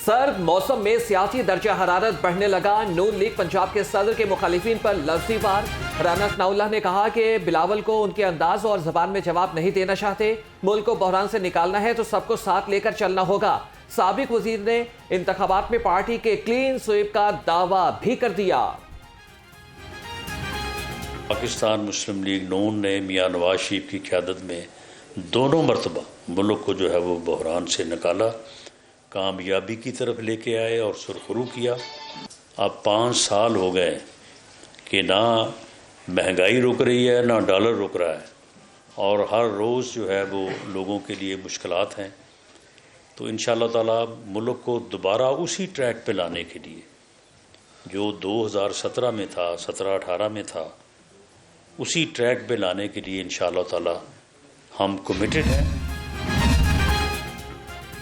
सर्द मौसम में सियासी दर्जा हरारत बढ़ने लगा। नून लीग पंजाब के सदर के मुखालिफिन पर लफ्ज़ी वार। राना सनाउल्लाह ने कहा कि बिलावल को उनके अंदाज और जबान में जवाब नहीं देना चाहते। मुल्क को बहरान से निकालना है तो सबको साथ लेकर चलना होगा। साबिक वजीर ने इंतखाबात में पार्टी के क्लीन स्वीप का दावा भी कर दिया। पाकिस्तान मुस्लिम लीग नून ने मियां नवाज शरीफ की क़यादत में दोनों मरतबा मुल्क को जो है वो बहरान से निकाला, कामयाबी की तरफ लेके आए और सुरखरू किया। अब 5 साल हो गए कि ना महंगाई रुक रही है ना डॉलर रुक रहा है और हर रोज़ जो है वो लोगों के लिए मुश्किलात हैं। तो इंशाअल्लाह ताला मुल्क को दोबारा उसी ट्रैक पे लाने के लिए जो 2017 में था, 17-18 में था, उसी ट्रैक पे लाने के लिए इंशाअल्लाह ताला हम कमिटेड हैं।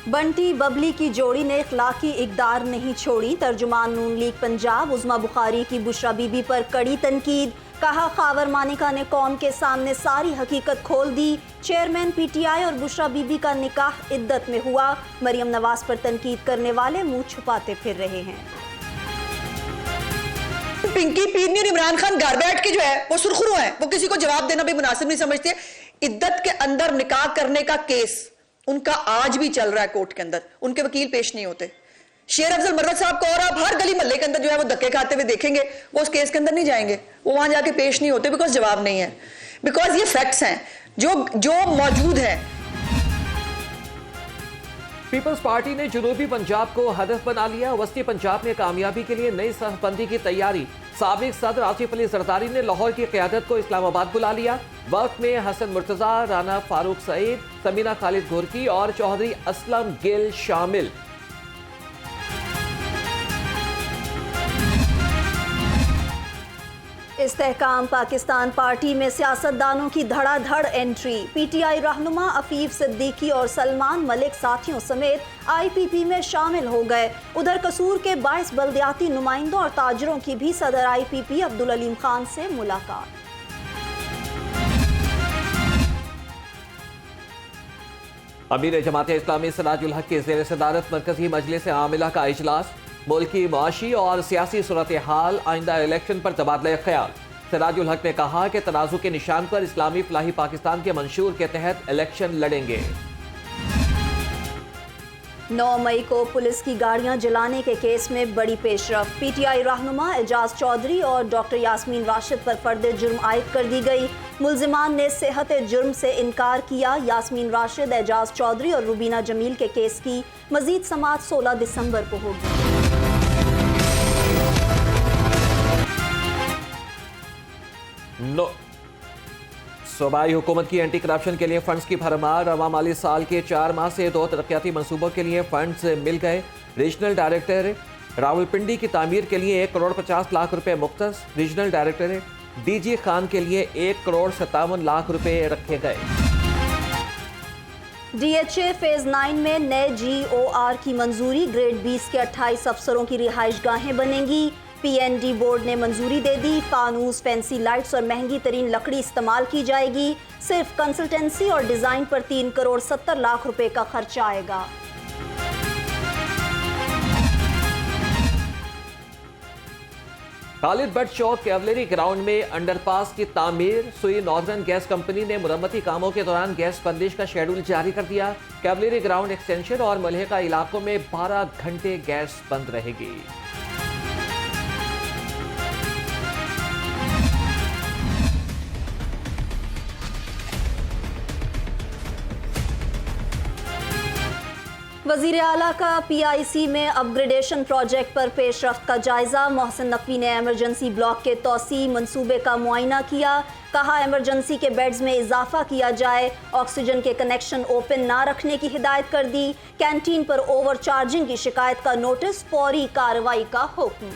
बंटी बबली की जोड़ी ने इखलाकी इक़दार नहीं छोड़ी। तर्जुमान नून लीग पंजाब उज़मा बुखारी की बुशरा बीबी पर कड़ी तनकीद। कहा खावर मानिका ने कौम के सामने सारी हकीकत खोल दी। चेयरमैन पीटीआई और बुशरा बीबी का निकाह इद्दत में हुआ। मरियम नवाज पर तनकीद करने वाले मुंह छुपाते फिर रहे हैं। पिंकी पीरनी और इमरान खान घर बैठ के जो है वो सुरखरू हैं, वो किसी को जवाब देना भी मुनासिब नहीं समझते। इद्दत के अंदर निकाह करने का केस उनका आज भी चल रहा है कोर्ट के अंदर, उनके वकील पेश नहीं होते। शेर अफजल मर्रत साहब को और आप हर गली मोहल्ले के अंदर जो है वो धक्के खाते हुए देखेंगे, वो उस केस के अंदर नहीं जाएंगे, वो वहां जाके पेश नहीं होते बिकॉज जवाब नहीं है, बिकॉज ये फैक्ट्स हैं जो मौजूद है। पीपल्स पार्टी ने जनूबी पंजाब को हदफ बना लिया। वस्ती पंजाब में कामयाबी के लिए नई सरहदबंदी की तैयारी। साबिक सदर आसिफ अली जरदारी ने लाहौर की क़यादत को इस्लामाबाद बुला लिया। वक्त में हसन मुर्तजा, राना फारूक सईद, समीना खालिद गोरकी और चौधरी असलम गिल शामिल। इस्तेहकाम पाकिस्तान पार्टी में सियासतदानों की धड़ाधड़ एंट्री। पीटीआई रहनुमा अफीफ सिद्दीकी और सलमान मलिक साथियों समेत आईपीपी में शामिल हो गए। उधर कसूर के 22 बल्दियाती नुमाइंदों और ताजरों की भी सदर आईपीपी अब्दुल अलीम खान से मुलाकात। अमीर जमात इस्लामी सिराजुल हक के ज़ेर सदारत मरकजी मजलिस आमिला का इजलास। मुल्क की माशी और सियासी सूरत हाल, आइंदा इलेक्शन पर तबादला ख्याल। सिराजुल हक ने कहा कि तनाज़ुर के निशान पर इस्लामी फलाही पाकिस्तान के मंशूर के तहत इलेक्शन लड़ेंगे। 9 मई को पुलिस की गाड़ियां जलाने के केस में बड़ी पेशरफ। पीटीआई रहनुमा एजाज चौधरी और डॉक्टर यास्मीन राशिद पर फर्द जुर्म आयद कर दी गई। मुल्जिमान ने सेहत जुर्म से इनकार किया। यास्मीन राशिद, एजाज चौधरी और रुबीना जमील के केस की मजीद समाअत 16 दिसंबर को होगी। सूबाई हुकूमत की एंटी करप्शन के लिए फंड्स की भरमार। रवा माली साल के 4 माह से 2 तरक्याती मनसूबों के लिए फंड्स मिल गए। रीजनल डायरेक्टर रावलपिंडी की तामीर के लिए 1 करोड़ 50 लाख रुपए मुख्तस। रीजनल डायरेक्टर डीजी खान के लिए 1 करोड़ 57 लाख रुपए रखे गए। डीएचए फेज 9 में नए GOR की मंजूरी। ग्रेड 20 के 28 अफसरों की रिहाइश गाहें बनेंगी। PND बोर्ड ने मंजूरी दे दी। फानूस, फैंसी लाइट्स और महंगी तरीन लकड़ी इस्तेमाल की जाएगी। सिर्फ कंसल्टेंसी और डिजाइन पर 3 करोड़ 70 लाख रुपए का खर्चा आएगा। खालिद भट्ट चौक कैवलरी ग्राउंड में अंडरपास की तामीर। सुई नॉर्दर्न गैस कंपनी ने मुरम्मती कामों के दौरान गैस बंदिश का शेड्यूल जारी कर दिया। कैवलरी ग्राउंड एक्सटेंशन और मलहका इलाकों में 12 घंटे गैस बंद रहेगी। वज़ीर आला का PIC में अपग्रेडेशन प्रोजेक्ट पर पेशरफ्त का जायजा। मोहसिन नकवी ने एमरजेंसी ब्लॉक के तोसी मंसूबे का मुआयना किया। कहा एमरजेंसी के बेड्स में इजाफा किया जाए। ऑक्सीजन के कनेक्शन ओपन ना रखने की हिदायत कर दी। कैंटीन पर ओवर चार्जिंग की शिकायत का नोटिस, फौरी कार्रवाई का हुक्म।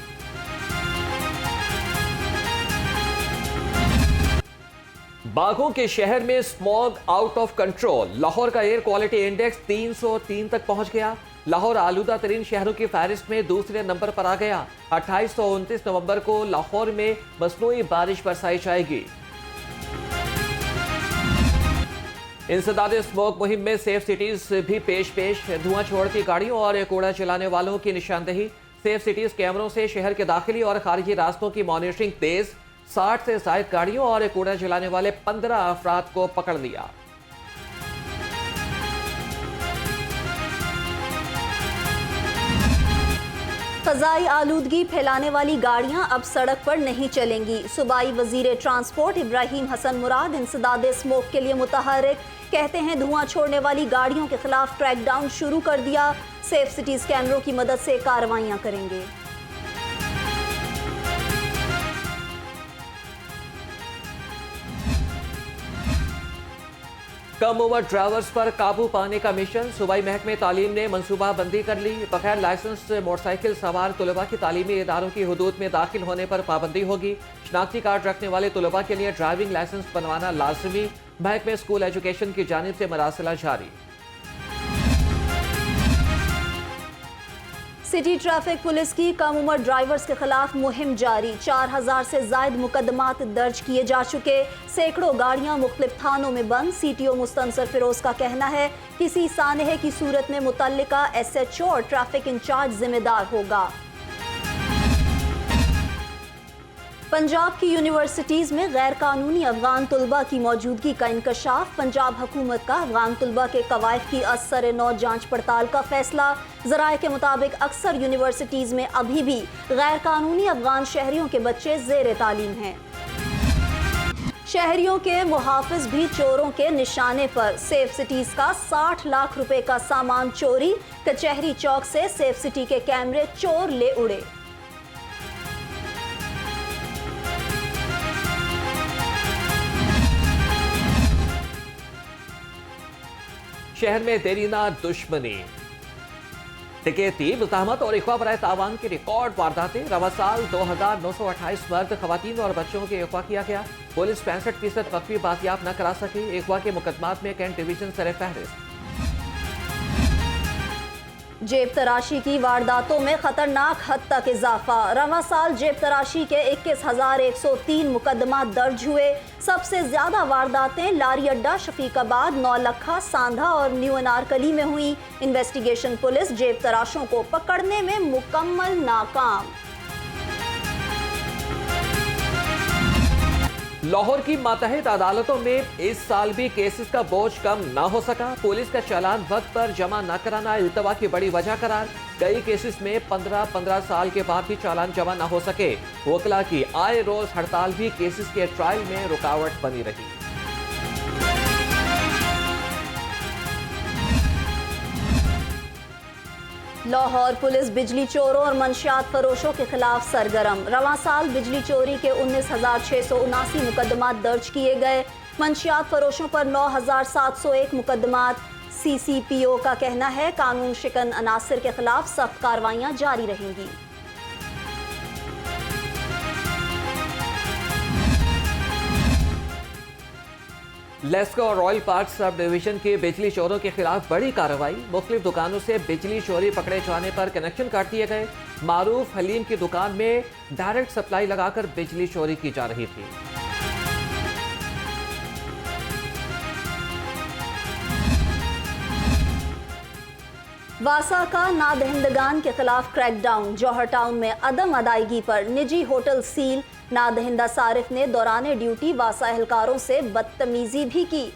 बागों के शहर में smog out of control. Lahore का एयर क्वालिटी इंडेक्स 303 तक पहुंच गया। लाहौर आलूदा तरीन शहरों की फहरिस्त में दूसरे नंबर पर आ गया। 28 से 29 नवंबर को लाहौर में मसनूई बारिश बरसाई जाएगी। इंसदाद स्मोक मुहिम में सेफ सिटीज भी पेश धुआं छोड़ती गाड़ियों और कूड़ा चलाने वालों की निशानदेही। सेफ सिटीज कैमरों से शहर के दाखिली और खारिजी रास्तों की मॉनिटरिंग तेज। 60 से ज्यादा गाड़ियों और कूड़ा जलाने वाले 15 अफराद को पकड़ लिया। फ़ज़ाई आलूदगी फैलाने वाली गाड़ियां अब सड़क पर नहीं चलेंगी। सूबाई वज़ीर ट्रांसपोर्ट इब्राहिम हसन मुराद इंसदाद स्मोक के लिए मुतहर्रिक। कहते हैं धुआं छोड़ने वाली गाड़ियों के खिलाफ क्रैकडाउन शुरू कर दिया। सेफ सिटीज कैमरों की मदद से कार्रवाइयां करेंगे। कम उम्र ड्राइवर्स पर काबू पाने का मिशन। सूबाई महकमे तालीम ने मनसूबा बंदी कर ली। बगैर लाइसेंस मोटरसाइकिल सवार तलबा की तालीमी इदारों की हदूद में दाखिल होने पर पाबंदी होगी। शनाख्ती कार्ड रखने वाले तलबा के लिए ड्राइविंग लाइसेंस बनवाना लाजमी। महकमे स्कूल एजुकेशन की जानिब से मरासिला जारी। सिटी ट्रैफिक पुलिस की कम उम्र ड्राइवर्स के खिलाफ मुहिम जारी। 4000 से जायद मुकदमात दर्ज किए जा चुके। सैकड़ों गाड़ियां मुख्तलिफ थानों में बंद। CTO मुस्तनसर फिरोज का कहना है किसी सानहे की सूरत में मुतल्लिका SHO और ट्रैफिक इंचार्ज जिम्मेदार होगा। पंजाब की यूनिवर्सिटीज़ में गैर कानूनी अफगान तलबा की मौजूदगी का इंकशाफ। पंजाब हुकूमत का अफगान तलबा के कवायद की असर-ए-नौ जांच पड़ताल का फैसला। ज़राए के मुताबिक अक्सर यूनिवर्सिटीज़ में अभी भी गैर कानूनी अफगान शहरियों के बच्चे ज़ेर तालीम हैं। शहरियों के मुहाफिज भी चोरों के निशाने पर। सेफ सिटीज़ का 60 लाख रुपए का सामान चोरी। कचहरी चौक से सेफ सिटी के कैमरे चोर ले उड़े। शहर में देरीना दुश्मनी, डकैती, मुज़ाहमत और इख्वा बराए तावान की रिकॉर्ड वारदातें। रवा साल 2928 मर्द, खवातीन और बच्चों के इख्वा किया गया। पुलिस 65% वक्फी बाजियाब न करा सकी। इख्वा के मुकदमात में कैंट डिवीजन सरे फहरिस्त। जेब तराशी की वारदातों में खतरनाक हद तक इजाफा। रवा साल जेब तराशी के 21,103 मुकदमा दर्ज हुए। सबसे ज्यादा वारदातें लारी अड्डा, शफीकाबाद, नौलखा, सांधा और न्यू अनारकली में हुई। इन्वेस्टिगेशन पुलिस जेब तराशों को पकड़ने में मुकम्मल नाकाम। लाहौर की मातहत अदालतों में इस साल भी केसेस का बोझ कम ना हो सका। पुलिस का चालान वक्त पर जमा न कराना इल्तवा की बड़ी वजह करार। कई केसेस में 15 साल के बाद भी चालान जमा न हो सके। वकला की आए रोज हड़ताल भी केसेस के ट्रायल में रुकावट बनी रही। लाहौर पुलिस बिजली चोरों और मंशियात फरोशों के खिलाफ सरगर्म। रवां साल बिजली चोरी के 19,679 मुकदमा दर्ज किए गए। मंशियात फरोशों पर 9,701 मुकदमात। CCPO का कहना है कानून शिकन अनासिर के खिलाफ सख्त कार्रवाइयां जारी रहेंगी। लेस्को और रॉयल पार्क सब डिवीजन के बिजली चोरों के खिलाफ बड़ी कार्रवाई। मुख्तलिफ दुकानों से बिजली चोरी पकड़े जाने पर कनेक्शन काट दिए गए। मारूफ हलीम की दुकान में डायरेक्ट सप्लाई लगाकर बिजली चोरी की जा रही थी। वासा का नादहिंदगान के खिलाफ क्रैकडाउन। जौहर टाउन में अदम अदायगी पर निजी होटल सील। नादहिंदा सारिफ ने दौरान ड्यूटी वासा एहलकारों से बदतमीजी भी की।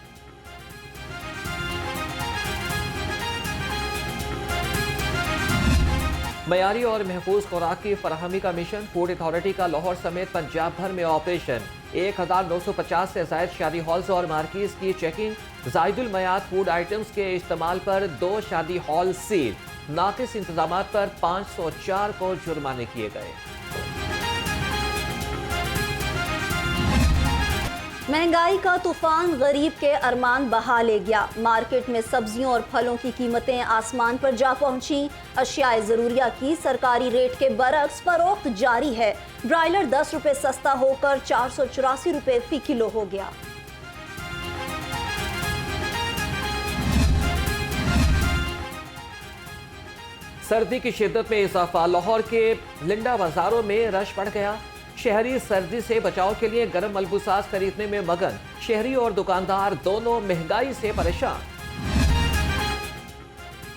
मयारी और महफूज खुराक की फराहमी का मिशन। फूड अथॉरिटी का लाहौर समेत पंजाब भर में ऑपरेशन। 1950 से ज्यादा शादी हॉल्स और मार्कीज की चेकिंग। जायदुल मयाद फूड आइटम्स के इस्तेमाल पर 2 शादी हॉल सील। नाकिस इंतजामात पर 504 को जुर्माने किए गए। महंगाई का तूफान गरीब के अरमान बहा ले गया। मार्केट में सब्जियों और फलों की कीमतें आसमान पर जा पहुंची। अशियाए जरूरिया की सरकारी रेट के बरक्स फरोख्त जारी है। ब्रायलर 10 रुपए सस्ता होकर 484 रुपए फी किलो हो गया। सर्दी की शिद्दत में इजाफा। लाहौर के लिंडा बाजारों में रश बढ़ गया। शहरी सर्दी से बचाव के लिए गर्म मलबूसात खरीदने में मगन, शहरी और दुकानदार दोनों महंगाई से परेशान।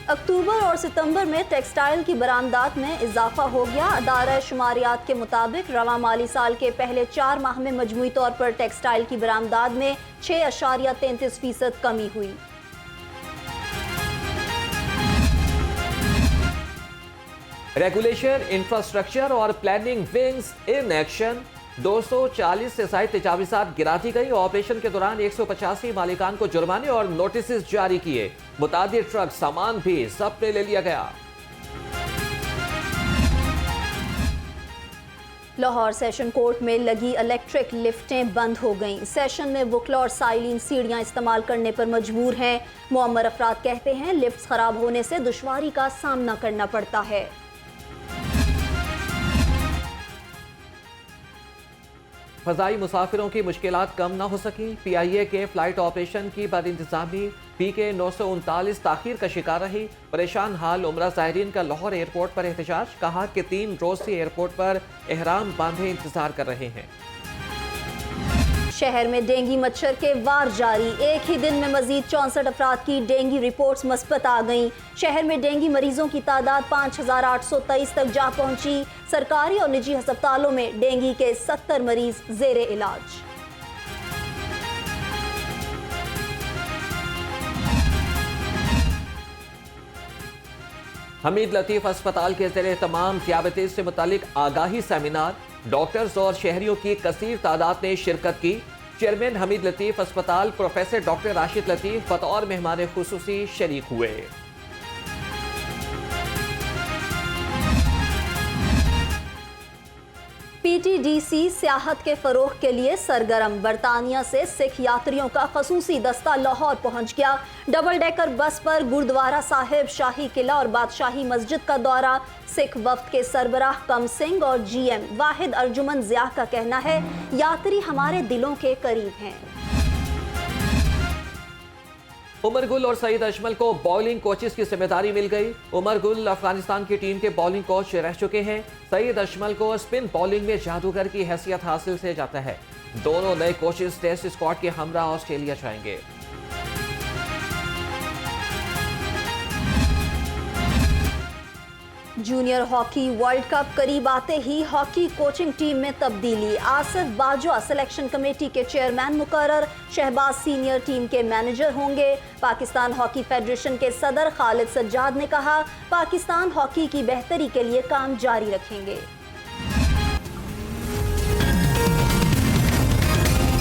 अक्टूबर और सितंबर में टेक्सटाइल की बरामदात में इजाफा हो गया। अदारा शुमारियात के मुताबिक रवा माली साल के पहले 4 माह में मजमूई तौर पर टेक्सटाइल की बरामदात में 6.33% कमी हुई। रेगुलेशन, इंफ्रास्ट्रक्चर और प्लानिंग विंग्स इन एक्शन। 240 से ज्यादा तजावीज़ात गिरा दी गई। ऑपरेशन के दौरान 185 मालिकान को जुर्माने और नोटिस जारी किए। मुतादिद ट्रक सामान भी जब्त ले लिया गया। लाहौर सेशन कोर्ट में लगी इलेक्ट्रिक लिफ्टें बंद हो गईं। सेशन में वुकला और साइलिन सीढ़ियां इस्तेमाल करने पर मजबूर हैं। मुअम्मर अफराद कहते हैं लिफ्ट्स खराब होने से दुश्वारी का सामना करना पड़ता है। फजाई मुसाफिरों की मुश्किलात कम न हो सकी। PIA के फ्लाइट ऑपरेशन की बदइंतजामी PK 939 ताखीर का शिकार रही। परेशान हाल उमरा ज़ायरीन का लाहौर एयरपोर्ट पर एहतजाज। कहा कि 3 रोज से एयरपोर्ट पर एहराम बांधे इंतजार कर रहे हैं। शहर में डेंगू मच्छर के वार जारी। एक ही दिन में मजीद 64 अफराद की डेंगू रिपोर्ट्स मुस्बत आ गईं। शहर में डेंगू मरीजों की तादाद 5823 तक जा पहुंची। सरकारी और निजी अस्पतालों में डेंगू के 70 मरीज जेर इलाज। हमीद लतीफ अस्पताल के ज़रिए तमाम ज़ियाबतीस से मुतालिक आगाही सेमिनार। डॉक्टर्स और शहरियों की कसीर तादाद ने शिरकत की। चेयरमैन हमीद लतीफ अस्पताल प्रोफेसर डॉक्टर राशिद लतीफ बतौर मेहमान खुसूसी शरीक हुए। PTDC सियाहत के फरोग के लिए सरगर्म। बरतानिया से सिख यात्रियों का खसूसी दस्ता लाहौर पहुंच गया। डबल डेकर बस पर गुरुद्वारा साहिब, शाही किला और बादशाही मस्जिद का दौरा। सिख वफ्द के सरबराह कम सिंह और GM वाहिद अर्जुमन ज़िया का कहना है यात्री हमारे दिलों के करीब हैं। उमर गुल और सईद अजमल को बॉलिंग कोचेस की जिम्मेदारी मिल गई। उमर गुल अफगानिस्तान की टीम के बॉलिंग कोच रह चुके हैं। सईद अजमल को स्पिन बॉलिंग में जादूगर की हैसियत हासिल से जाता है। दोनों नए कोचेस टेस्ट स्क्वाड के हमरा ऑस्ट्रेलिया जाएंगे। जूनियर हॉकी वर्ल्ड कप करीब आते ही हॉकी कोचिंग टीम में तब्दीली। आसिफ बाजवा सिलेक्शन कमेटी के चेयरमैन मुकर्रर। शहबाज सीनियर टीम के मैनेजर होंगे। पाकिस्तान हॉकी फेडरेशन के सदर खालिद सज्जाद ने कहा पाकिस्तान हॉकी की बेहतरी के लिए काम जारी रखेंगे।